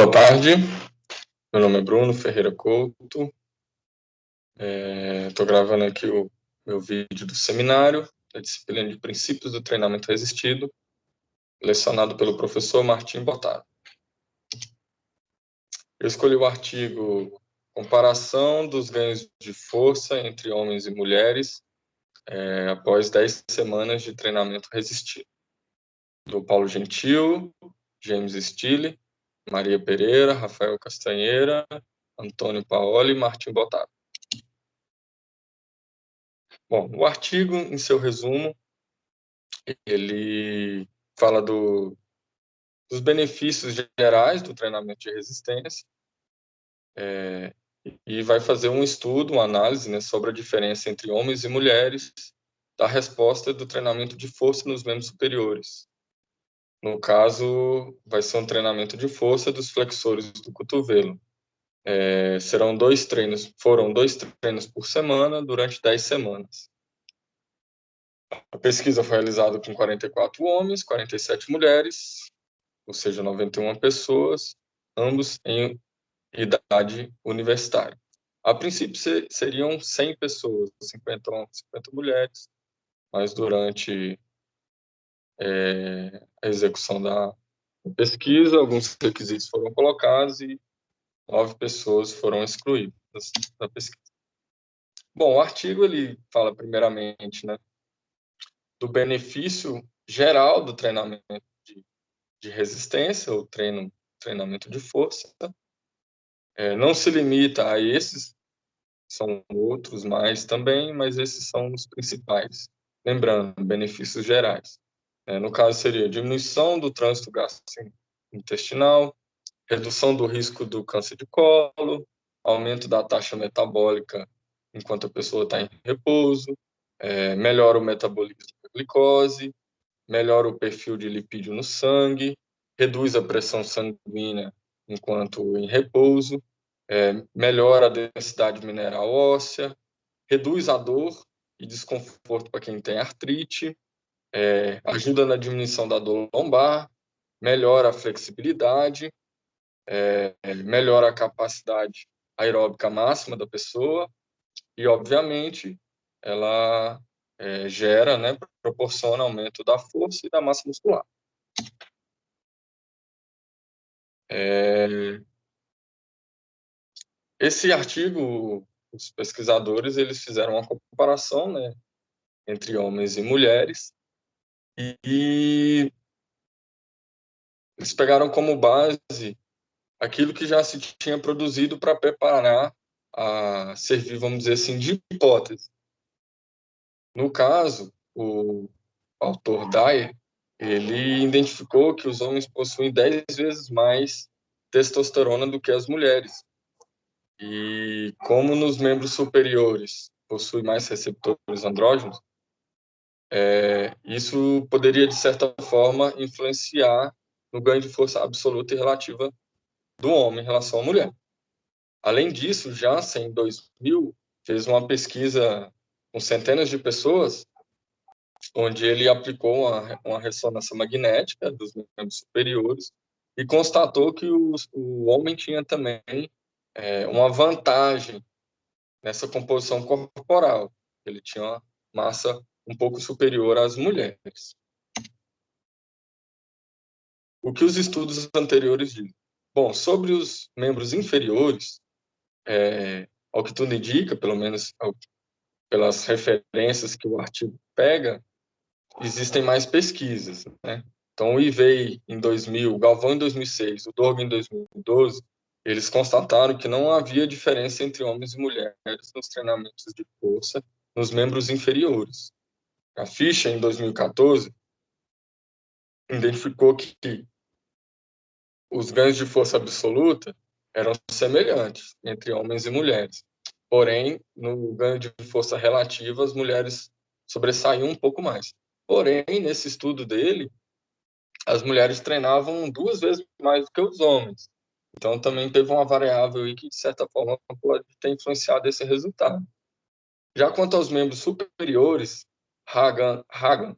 Boa tarde, meu nome é Bruno Ferreira Couto. Estou gravando aqui o meu vídeo do seminário da disciplina de Princípios do Treinamento Resistido, lecionado pelo professor Martim Bottaro. Eu escolhi o artigo Comparação dos ganhos de força entre homens e mulheres após 10 semanas de treinamento resistido, do Paulo Gentil, James Steele, Maria Pereira, Rafael Castanheira, Antônio Paoli e Martim Bottaro. Bom, o artigo, em seu resumo, ele fala dos benefícios gerais do treinamento de resistência e vai fazer um estudo, uma análise, né, sobre a diferença entre homens e mulheres da resposta do treinamento de força nos membros superiores. No caso, vai ser um treinamento de força dos flexores do cotovelo. Foram 2 treinos por semana durante 10 semanas. A pesquisa foi realizada com 44 homens, 47 mulheres, ou seja, 91 pessoas, ambos em idade universitária. A princípio seriam 100 pessoas, 50 homens, 50 mulheres, mas durante a execução da pesquisa, alguns requisitos foram colocados e 9 pessoas foram excluídas da pesquisa. Bom, o artigo ele fala primeiramente, né, do benefício geral do treinamento de resistência, ou treinamento de força. Não se limita a esses, são outros mais também, mas esses são os principais. Lembrando, benefícios gerais. No caso, seria diminuição do trânsito gastrointestinal, redução do risco do câncer de colo, aumento da taxa metabólica enquanto a pessoa está em repouso, melhora o metabolismo da glicose, melhora o perfil de lipídio no sangue, reduz a pressão sanguínea enquanto em repouso, melhora a densidade mineral óssea, reduz a dor e desconforto para quem tem artrite, ajuda na diminuição da dor lombar, melhora a flexibilidade, melhora a capacidade aeróbica máxima da pessoa e, obviamente, ela gera, né, proporciona aumento da força e da massa muscular. Esse artigo, os pesquisadores, eles fizeram uma comparação, né, entre homens e mulheres e eles pegaram como base aquilo que já se tinha produzido para preparar a servir, vamos dizer assim, de hipótese. No caso, o autor Dyer, ele identificou que os homens possuem 10 vezes mais testosterona do que as mulheres. E como nos membros superiores possui mais receptores andrógenos, isso poderia, de certa forma, influenciar no ganho de força absoluta e relativa do homem em relação à mulher. Além disso, Janssen, em 2000, fez uma pesquisa com centenas de pessoas, onde ele aplicou uma ressonância magnética dos membros superiores e constatou que o homem tinha também uma vantagem nessa composição corporal. Ele tinha uma massa um pouco superior às mulheres. O que os estudos anteriores dizem? Bom, sobre os membros inferiores, ao que tudo indica, pelo menos pelas referências que o artigo pega, existem mais pesquisas, né? Então, o Ivey em 2000, o Galvão em 2006, o Dorgan em 2012, eles constataram que não havia diferença entre homens e mulheres nos treinamentos de força nos membros inferiores. A Fischer, em 2014, identificou que os ganhos de força absoluta eram semelhantes entre homens e mulheres. Porém, no ganho de força relativa, as mulheres sobressaíam um pouco mais. Porém, nesse estudo dele, as mulheres treinavam 2 vezes mais do que os homens. Então, também teve uma variável aí que, de certa forma, pode ter influenciado esse resultado. Já quanto aos membros superiores, Hagan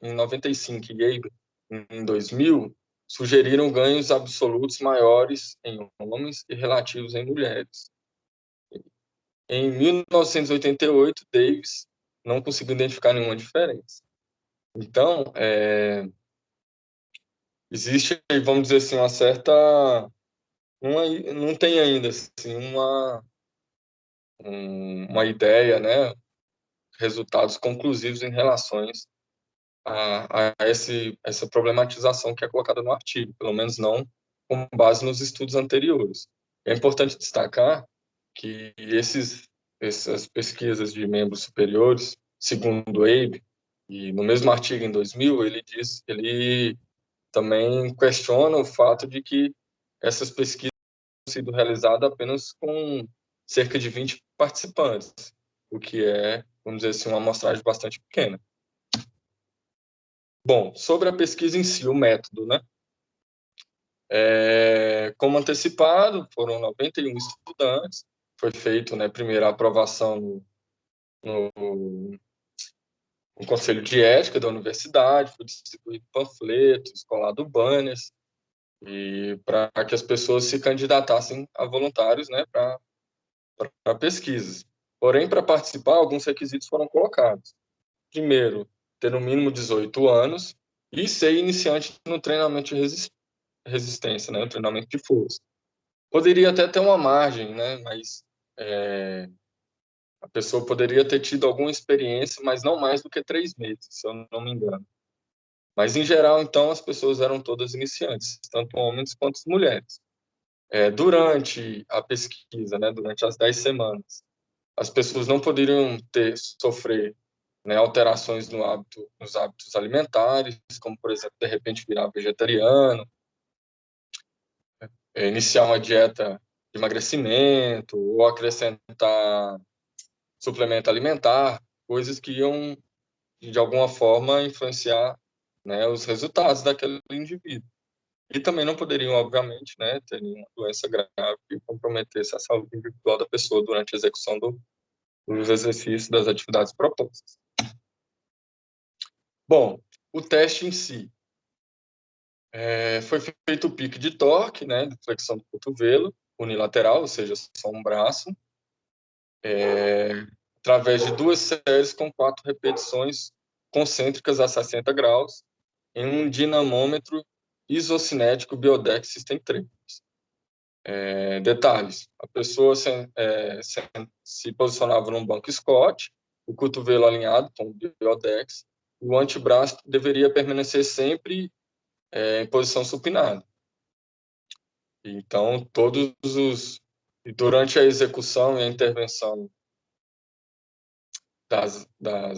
em 95 e Yabe em 2000, sugeriram ganhos absolutos maiores em homens e relativos em mulheres. Em 1988, Davis não conseguiu identificar nenhuma diferença. Então, existe, vamos dizer assim, uma certa... não tem ainda assim, uma ideia, né, resultados conclusivos em relações a essa problematização que é colocada no artigo, pelo menos não com base nos estudos anteriores. É importante destacar que essas pesquisas de membros superiores, segundo Abe, e no mesmo artigo em 2000, ele também questiona o fato de que essas pesquisas têm sido realizadas apenas com cerca de 20 participantes, o que é, vamos dizer assim, uma amostragem bastante pequena. Bom, sobre a pesquisa em si, o método, né? Como antecipado, foram 91 estudantes, foi feito, né, primeiro a aprovação no Conselho de Ética da universidade, foi distribuído panfletos, colado banners, e para que as pessoas se candidatassem a voluntários, né, para pesquisas. Porém, para participar, alguns requisitos foram colocados. Primeiro, ter no mínimo 18 anos e ser iniciante no treinamento de resistência, né, no treinamento de força. Poderia até ter uma margem, né, mas a pessoa poderia ter tido alguma experiência, mas não mais do que 3 meses, se eu não me engano. Mas, em geral, então, as pessoas eram todas iniciantes, tanto homens quanto mulheres. Durante a pesquisa, né, durante as 10 semanas, as pessoas não poderiam sofrer, né, alterações nos hábitos alimentares, como, por exemplo, de repente virar vegetariano, iniciar uma dieta de emagrecimento ou acrescentar suplemento alimentar, coisas que iam, de alguma forma, influenciar, né, os resultados daquele indivíduo. E também não poderiam, obviamente, né, ter nenhuma doença grave que comprometesse a saúde individual da pessoa durante a execução dos exercícios, das atividades propostas. Bom, o teste em si. Foi feito o pique de torque, né, de flexão do cotovelo, unilateral, ou seja, só um braço, através de 2 séries com 4 repetições concêntricas a 60 graus, em um dinamômetro isocinético Biodex System 3. Detalhes: a pessoa se posicionava num banco Scott, o cotovelo alinhado com o Biodex, o antebraço deveria permanecer sempre em posição supinada. Então, durante a execução e a intervenção das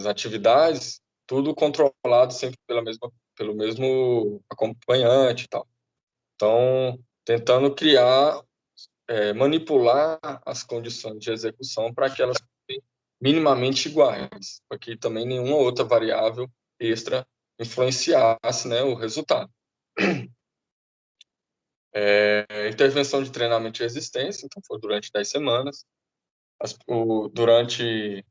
atividades, tudo controlado sempre pelo mesmo acompanhante e tal. Então, tentando manipular as condições de execução para que elas fossem minimamente iguais, para que também nenhuma outra variável extra influenciasse, né, o resultado. Intervenção de treinamento de resistência, então foi durante 10 semanas. Durante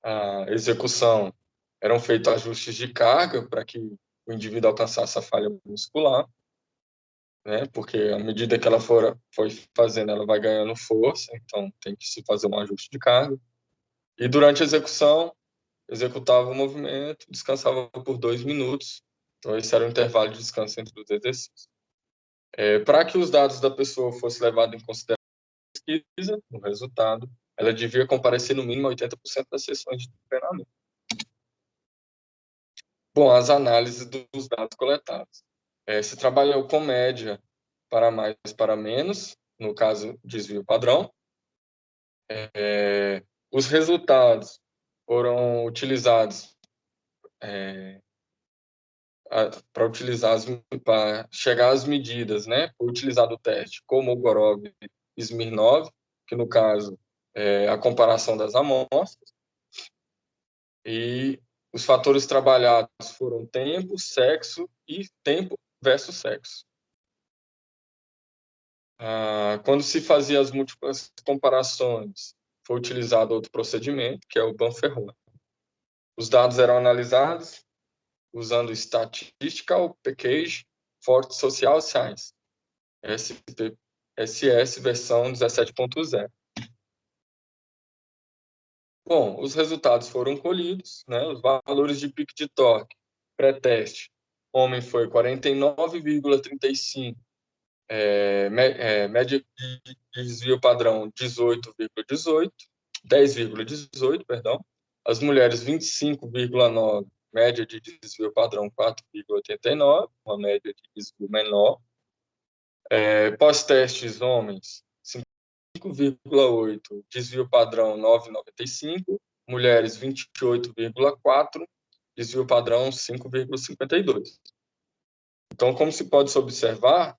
a execução, eram feitos ajustes de carga para que o indivíduo alcançasse a falha muscular, né? Porque à medida que ela foi fazendo, ela vai ganhando força, então tem que se fazer um ajuste de carga. E durante a execução, executava o movimento, descansava por 2 minutos. Então, esse era o intervalo de descanso entre os exercícios. Para que os dados da pessoa fossem levados em consideração na pesquisa, no resultado, ela devia comparecer no mínimo 80% das sessões de treinamento. Bom, as análises dos dados coletados. Se trabalhou com média para mais para menos, no caso, desvio padrão. Os resultados foram utilizados para chegar às medidas, né? Foi utilizado o teste Kolmogorov e Smirnov, que no caso é a comparação das amostras, e os fatores trabalhados foram tempo, sexo e tempo versus sexo. Quando se fazia as múltiplas comparações, foi utilizado outro procedimento, que é o Banferroni. Os dados eram analisados usando Statistical Package for Social Science, SPSS versão 17.0. Bom, os resultados foram colhidos, né? Os valores de pico de torque pré-teste. Homem foi 49,35, média de desvio padrão 10,18, perdão. As mulheres 25,9, média de desvio padrão 4,89, uma média de desvio menor. Pós-testes, homens 5,8, desvio padrão 9,95, mulheres 28,4, desvio padrão 5,52. Então, como se pode observar,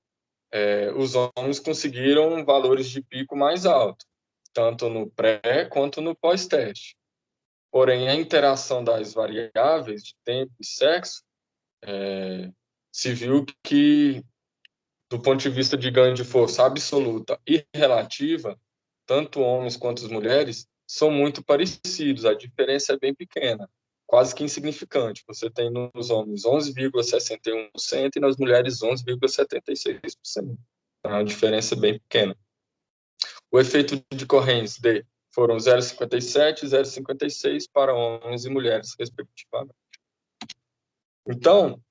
os homens conseguiram valores de pico mais altos, tanto no pré quanto no pós-teste. Porém, a interação das variáveis de tempo e sexo se viu que, do ponto de vista de ganho de força absoluta e relativa, tanto homens quanto as mulheres são muito parecidos. A diferença é bem pequena, quase que insignificante. Você tem nos homens 11,61% e nas mulheres 11,76%. Então, a diferença é bem pequena. O efeito de Correns D foram 0,57 e 0,56 para homens e mulheres, respectivamente. Então,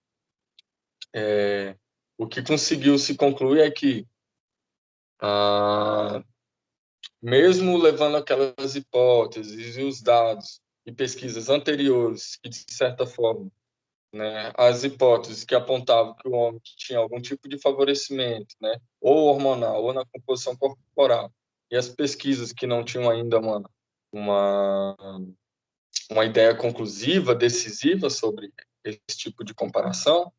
o que conseguiu se concluir é que, mesmo levando aquelas hipóteses e os dados e pesquisas anteriores, que, de certa forma, né, as hipóteses que apontavam que o homem tinha algum tipo de favorecimento, né, ou hormonal, ou na composição corporal, e as pesquisas que não tinham ainda uma ideia conclusiva, decisiva sobre esse tipo de comparação,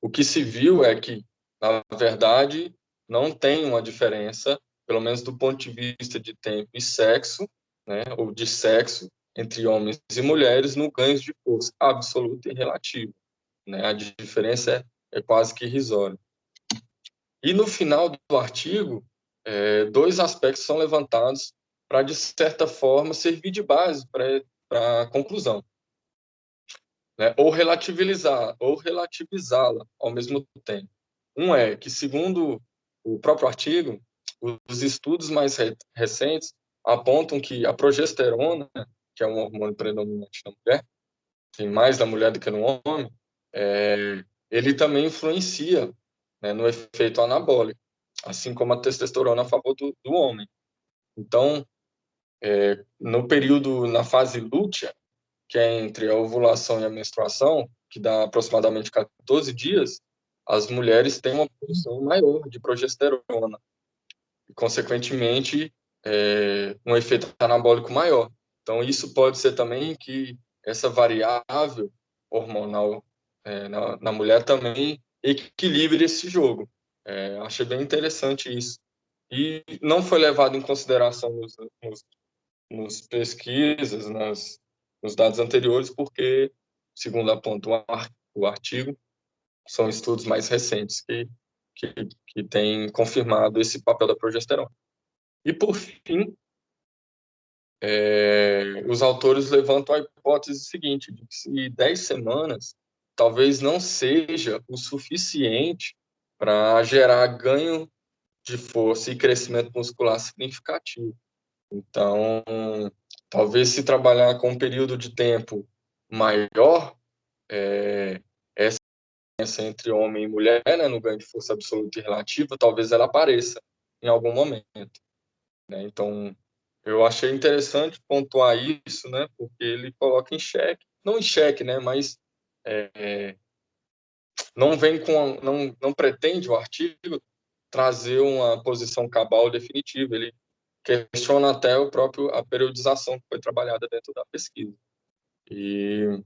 o que se viu é que, na verdade, não tem uma diferença, pelo menos do ponto de vista de tempo e sexo, né, ou de sexo, entre homens e mulheres, no ganho de força absoluta e relativa. Né? A diferença é quase que irrisória. E no final do artigo, dois aspectos são levantados para, de certa forma, servir de base para a conclusão, né? Ou relativizá-la ao mesmo tempo. Um é que, segundo o próprio artigo, os estudos mais recentes apontam que a progesterona, que é um hormônio predominante na mulher, tem mais na mulher do que no homem, ele também influencia, né, no efeito anabólico, assim como a testosterona a favor do homem. Então, no período, na fase lútea, que é entre a ovulação e a menstruação, que dá aproximadamente 14 dias, as mulheres têm uma produção maior de progesterona e, consequentemente, um efeito anabólico maior. Então, isso pode ser também que essa variável hormonal na mulher também equilibre esse jogo. Achei bem interessante isso. E não foi levado em consideração nos pesquisas, nos dados anteriores, porque, segundo aponta o artigo, são estudos mais recentes que têm confirmado esse papel da progesterona. E, por fim, os autores levantam a hipótese seguinte, de que se 10 semanas talvez não seja o suficiente para gerar ganho de força e crescimento muscular significativo. Então, talvez se trabalhar com um período de tempo maior, essa diferença entre homem e mulher, né, no ganho de força absoluta e relativa, talvez ela apareça em algum momento, né? Então, eu achei interessante pontuar isso, né, porque ele coloca em xeque, não em xeque, né, mas não pretende o artigo trazer uma posição cabal definitiva, ele questiona até a periodização que foi trabalhada dentro da pesquisa. E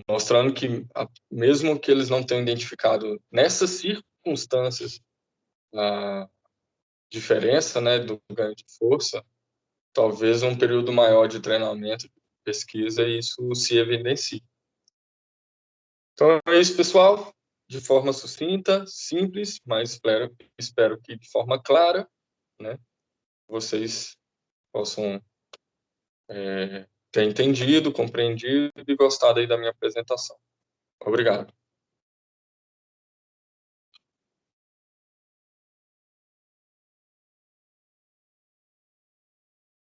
mostrando que, mesmo que eles não tenham identificado nessas circunstâncias a diferença, né, do ganho de força, talvez um período maior de treinamento, de pesquisa, isso se evidencie. Então é isso, pessoal. De forma sucinta, simples, mas espero que de forma clara, né, vocês possam ter entendido, compreendido e gostado aí da minha apresentação. Obrigado.